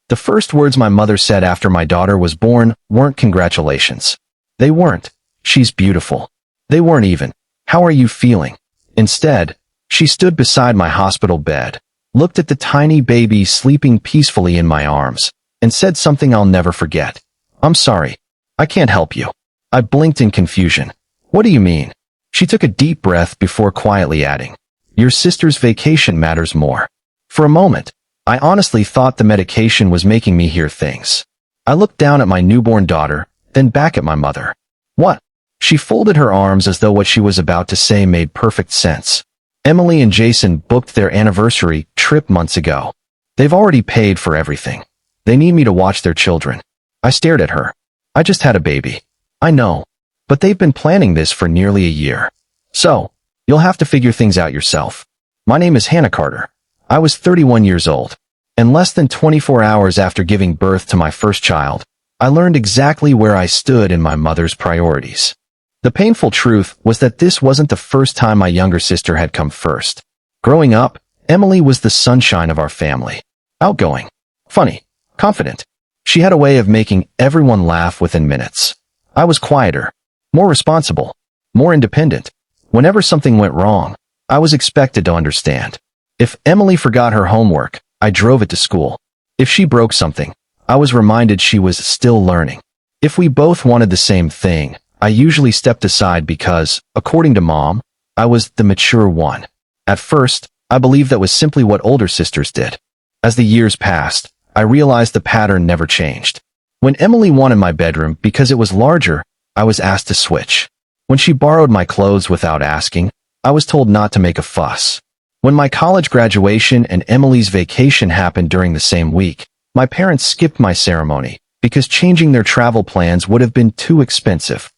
The first words my mother said after my daughter was born weren't congratulations. They weren't, "She's beautiful." They weren't even, "How are you feeling?" Instead, she stood beside my hospital bed, looked at the tiny baby sleeping peacefully in my arms, and said something I'll never forget. "I'm sorry. I can't help you." I blinked in confusion. "What do you mean?" She took a deep breath before quietly adding, "Your sister's vacation matters more." For a moment, I honestly thought the medication was making me hear things. I looked down at my newborn daughter, then back at my mother. "What?" She folded her arms as though what she was about to say made perfect sense. "Emily and Jason booked their anniversary trip months ago. They've already paid for everything. They need me to watch their children." I stared at her. "I just had a baby." "I know. But they've been planning this for nearly a year. So, you'll have to figure things out yourself." My name is Hannah Carter. I was 31 years old. And less than 24 hours after giving birth to my first child, I learned exactly where I stood in my mother's priorities. The painful truth was that this wasn't the first time my younger sister had come first. Growing up, Emily was the sunshine of our family. Outgoing, funny, confident. She had a way of making everyone laugh within minutes. I was quieter, more responsible, more independent. Whenever something went wrong, I was expected to understand. If Emily forgot her homework, I drove it to school. If she broke something, I was reminded she was still learning. If we both wanted the same thing, I usually stepped aside because, according to Mom, I was the mature one. At first, I believed that was simply what older sisters did. As the years passed, I realized the pattern never changed. When Emily wanted my bedroom because it was larger, I was asked to switch. When she borrowed my clothes without asking, I was told not to make a fuss. When my college graduation and Emily's vacation happened during the same week, my parents skipped my ceremony because changing their travel plans would have been too expensive.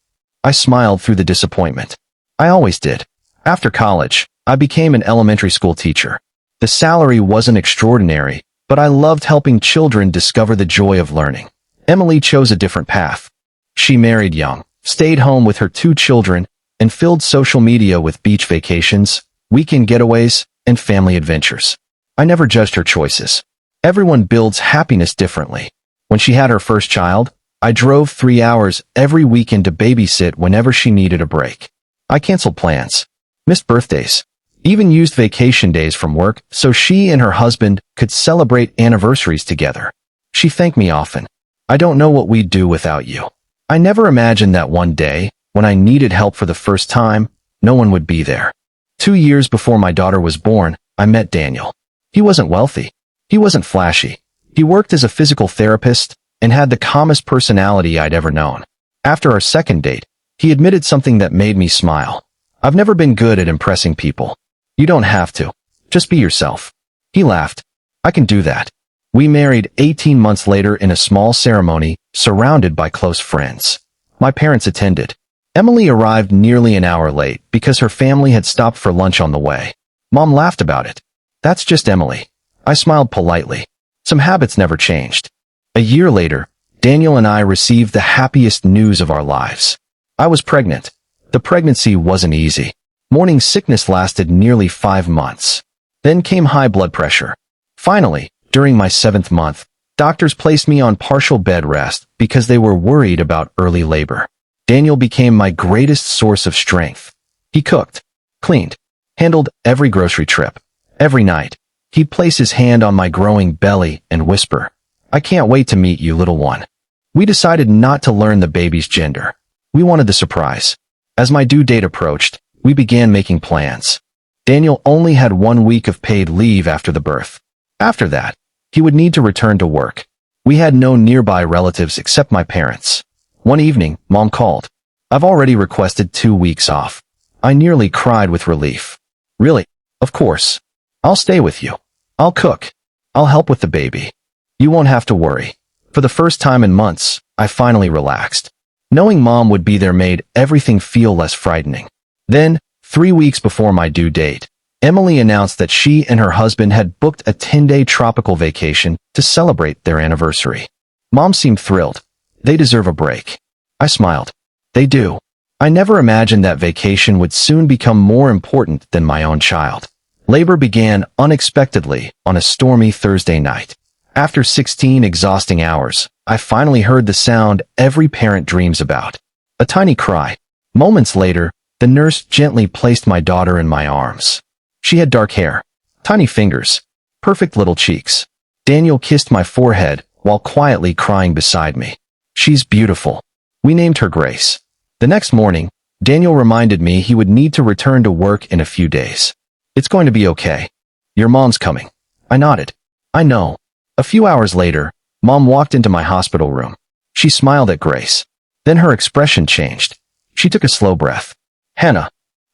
I smiled through the disappointment. I always did. After college, I became an elementary school teacher. The salary wasn't extraordinary, but I loved helping children discover the joy of learning. Emily chose a different path. She married young, stayed home with her 2 children, and filled social media with beach vacations, weekend getaways, and family adventures. I never judged her choices. Everyone builds happiness differently. When she had her first child, I drove 3 hours every weekend to babysit whenever she needed a break. I canceled plans, missed birthdays, even used vacation days from work so she and her husband could celebrate anniversaries together. She thanked me often. "I don't know what we'd do without you." I never imagined that one day, when I needed help for the first time, no one would be there. 2 years before my daughter was born, I met Daniel. He wasn't wealthy. He wasn't flashy. He worked as a physical therapist and had the calmest personality I'd ever known. After our second date, he admitted something that made me smile. "I've never been good at impressing people." "You don't have to. Just be yourself." He laughed. "I can do that." We married 18 months later in a small ceremony, surrounded by close friends. My parents attended. Emily arrived nearly an hour late because her family had stopped for lunch on the way. Mom laughed about it. "That's just Emily." I smiled politely. Some habits never changed. A year later, Daniel and I received the happiest news of our lives. I was pregnant. The pregnancy wasn't easy. Morning sickness lasted nearly 5 months. Then came high blood pressure. Finally, during my 7th month, doctors placed me on partial bed rest because they were worried about early labor. Daniel became my greatest source of strength. He cooked, cleaned, handled every grocery trip. Every night, he'd place his hand on my growing belly and whisper, "I can't wait to meet you, little one." We decided not to learn the baby's gender. We wanted the surprise. As my due date approached, we began making plans. Daniel only had 1 week of paid leave after the birth. After that, he would need to return to work. We had no nearby relatives except my parents. One evening, Mom called. "I've already requested 2 weeks off." I nearly cried with relief. "Really? Of course. I'll stay with you. I'll cook. I'll help with the baby. You won't have to worry." For the first time in months, I finally relaxed. Knowing Mom would be there made everything feel less frightening. Then, 3 weeks before my due date, Emily announced that she and her husband had booked a 10-day tropical vacation to celebrate their anniversary. Mom seemed thrilled. They deserve a break. I smiled. They do. I never imagined that vacation would soon become more important than my own child. Labor began unexpectedly on a stormy Thursday night. After 16 exhausting hours, I finally heard the sound every parent dreams about. A tiny cry. Moments later, the nurse gently placed my daughter in my arms. She had dark hair, tiny fingers, perfect little cheeks. Daniel kissed my forehead while quietly crying beside me. She's beautiful. We named her Grace. The next morning, Daniel reminded me he would need to return to work in a few days. It's going to be okay. Your mom's coming. I nodded. I know. A few hours later, Mom walked into my hospital room. She smiled at Grace. Then her expression changed. She took a slow breath. Hannah,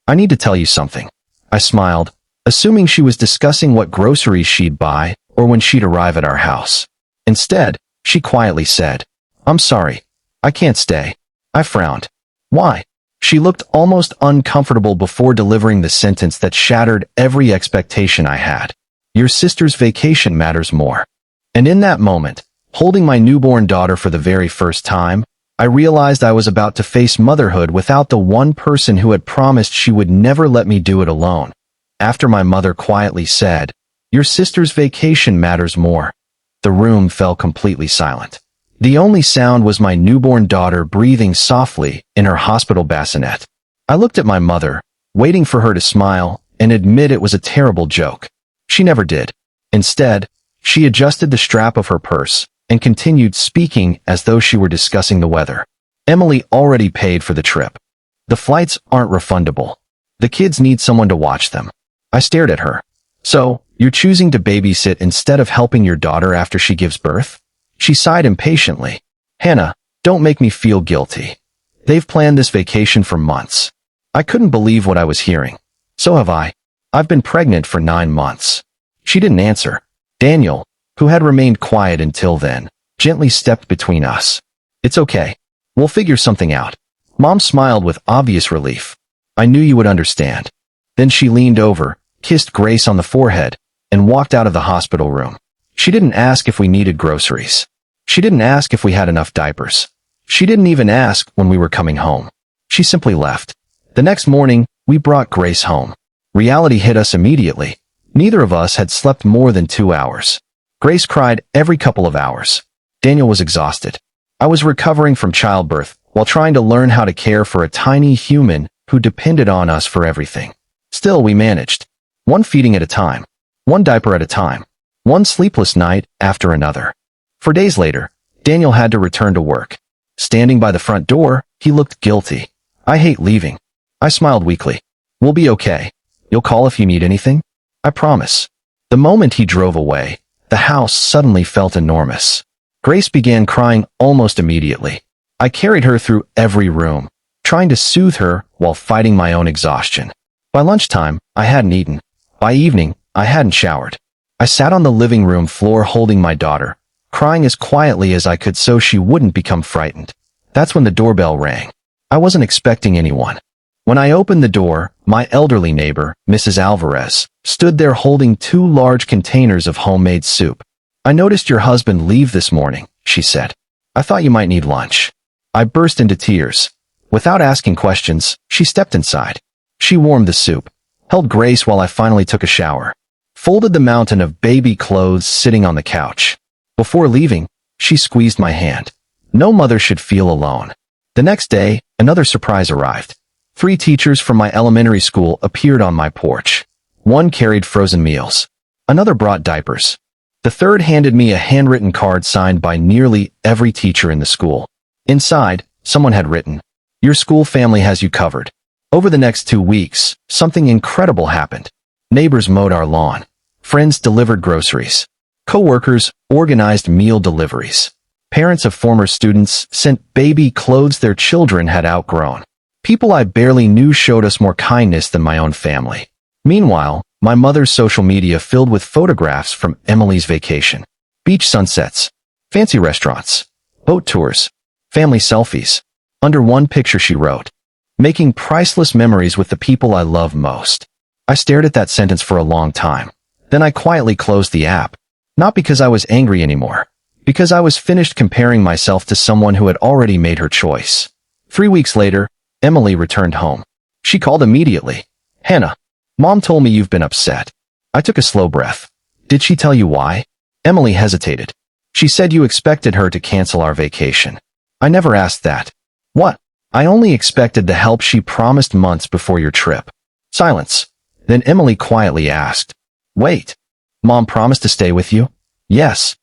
I need to tell you something. I smiled, assuming she was discussing what groceries she'd buy or when she'd arrive at our house. Instead, she quietly said, I'm sorry. I can't stay. I frowned. Why? She looked almost uncomfortable before delivering the sentence that shattered every expectation I had. Your sister's vacation matters more. And in that moment, holding my newborn daughter for the very first time, I realized I was about to face motherhood without the one person who had promised she would never let me do it alone. After my mother quietly said, Your sister's vacation matters more, the room fell completely silent. The only sound was my newborn daughter breathing softly in her hospital bassinet. I looked at my mother, waiting for her to smile and admit it was a terrible joke. She never did. Instead, she adjusted the strap of her purse and continued speaking as though she were discussing the weather. Emily already paid for the trip. The flights aren't refundable. The kids need someone to watch them. I stared at her. So, you're choosing to babysit instead of helping your daughter after she gives birth? She sighed impatiently. Hannah, don't make me feel guilty. They've planned this vacation for months. I couldn't believe what I was hearing. So have I. I've been pregnant for 9 months. She didn't answer. Daniel, who had remained quiet until then, gently stepped between us. It's okay. We'll figure something out. Mom smiled with obvious relief. I knew you would understand. Then she leaned over, kissed Grace on the forehead, and walked out of the hospital room. She didn't ask if we needed groceries. She didn't ask if we had enough diapers. She didn't even ask when we were coming home. She simply left. The next morning, we brought Grace home. Reality hit us immediately. Neither of us had slept more than 2 hours. Grace cried every couple of hours. Daniel was exhausted. I was recovering from childbirth while trying to learn how to care for a tiny human who depended on us for everything. Still, we managed. One feeding at a time. One diaper at a time. One sleepless night after another. For days later, Daniel had to return to work. Standing by the front door, he looked guilty. I hate leaving. I smiled weakly. We'll be okay. You'll call if you need anything? I promise. The moment he drove away, the house suddenly felt enormous. Grace began crying almost immediately. I carried her through every room, trying to soothe her while fighting my own exhaustion. By lunchtime, I hadn't eaten. By evening, I hadn't showered. I sat on the living room floor holding my daughter, crying as quietly as I could so she wouldn't become frightened. That's when the doorbell rang. I wasn't expecting anyone. When I opened the door, my elderly neighbor, Mrs. Alvarez, stood there holding 2 large containers of homemade soup. I noticed your husband leave this morning, she said. I thought you might need lunch. I burst into tears. Without asking questions, she stepped inside. She warmed the soup, held Grace while I finally took a shower, folded the mountain of baby clothes sitting on the couch. Before leaving, she squeezed my hand. No mother should feel alone. The next day, another surprise arrived. 3 teachers from my elementary school appeared on my porch. One carried frozen meals. Another brought diapers. The third handed me a handwritten card signed by nearly every teacher in the school. Inside, someone had written, Your school family has you covered. Over the next 2 weeks, something incredible happened. Neighbors mowed our lawn. Friends delivered groceries. Co-workers organized meal deliveries. Parents of former students sent baby clothes their children had outgrown. People I barely knew showed us more kindness than my own family. Meanwhile, my mother's social media filled with photographs from Emily's vacation. Beach sunsets, fancy restaurants, boat tours, family selfies. Under one picture she wrote, Making priceless memories with the people I love most. I stared at that sentence for a long time. Then I quietly closed the app. Not because I was angry anymore. Because I was finished comparing myself to someone who had already made her choice. 3 weeks later, Emily returned home. She called immediately. Hannah, Mom told me you've been upset. I took a slow breath. Did she tell you why? Emily hesitated. She said you expected her to cancel our vacation. I never asked that. What? I only expected the help she promised months before your trip. Silence. Then Emily quietly asked, Wait. Mom promised to stay with you? Yes.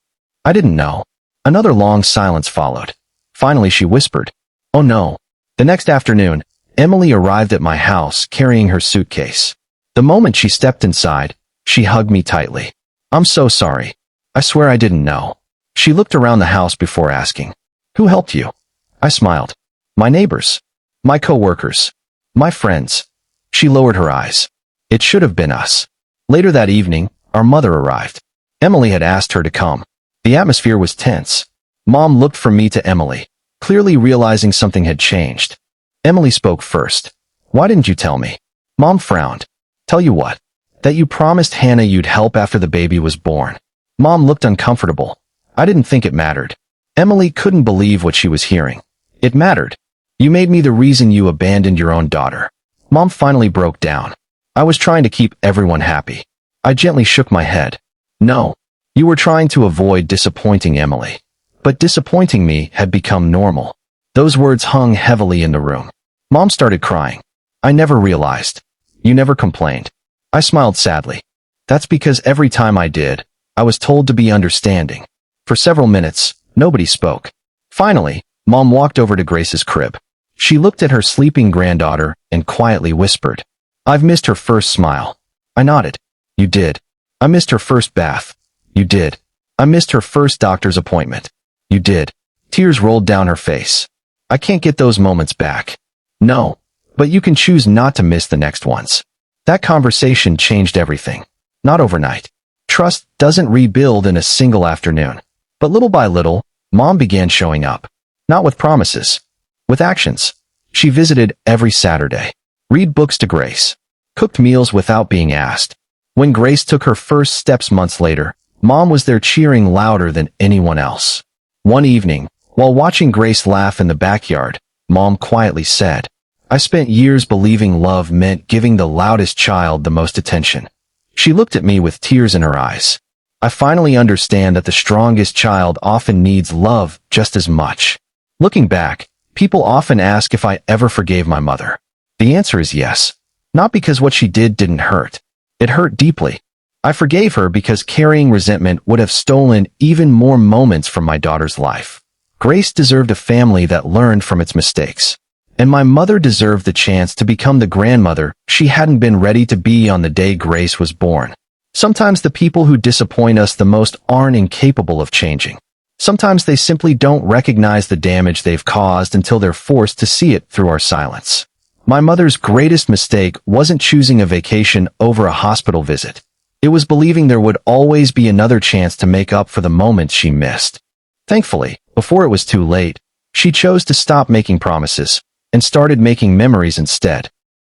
I didn't know. Another long silence followed. Finally she whispered, Oh no. The next afternoon, Emily arrived at my house carrying her suitcase. The moment she stepped inside, she hugged me tightly. I'm so sorry. I swear I didn't know. She looked around the house before asking, Who helped you? I smiled. My neighbors. My co-workers. My friends. She lowered her eyes. It should have been us. Later that evening, our mother arrived. Emily had asked her to come. The atmosphere was tense. Mom looked from me to Emily, clearly realizing something had changed. Emily spoke first. Why didn't you tell me? Mom frowned. Tell you what? That you promised Hannah you'd help after the baby was born. Mom looked uncomfortable. I didn't think it mattered. Emily couldn't believe what she was hearing. It mattered. You made me the reason you abandoned your own daughter. Mom finally broke down. I was trying to keep everyone happy. I gently shook my head. No. You were trying to avoid disappointing Emily. But disappointing me had become normal. Those words hung heavily in the room. Mom started crying. I never realized. You never complained. I smiled sadly. That's because every time I did, I was told to be understanding. For several minutes, nobody spoke. Finally, Mom walked over to Grace's crib. She looked at her sleeping granddaughter and quietly whispered, I've missed her first smile. I nodded. You did. I missed her first bath. You did. I missed her first doctor's appointment. You did. Tears rolled down her face. I can't get those moments back. No. But you can choose not to miss the next ones. That conversation changed everything. Not overnight. Trust doesn't rebuild in a single afternoon. But little by little, Mom began showing up. Not with promises. With actions. She visited every Saturday. Read books to Grace. Cooked meals without being asked. When Grace took her first steps months later, Mom was there cheering louder than anyone else. One evening, while watching Grace laugh in the backyard, Mom quietly said, I spent years believing love meant giving the loudest child the most attention. She looked at me with tears in her eyes. I finally understand that the strongest child often needs love just as much. Looking back, people often ask if I ever forgave my mother. The answer is yes. Not because what she did didn't hurt. It hurt deeply. I forgave her because carrying resentment would have stolen even more moments from my daughter's life. Grace deserved a family that learned from its mistakes. And my mother deserved the chance to become the grandmother she hadn't been ready to be on the day Grace was born. Sometimes the people who disappoint us the most aren't incapable of changing. Sometimes they simply don't recognize the damage they've caused until they're forced to see it through our silence. My mother's greatest mistake wasn't choosing a vacation over a hospital visit. It was believing there would always be another chance to make up for the moments she missed. Thankfully, before it was too late, she chose to stop making promises and started making memories instead.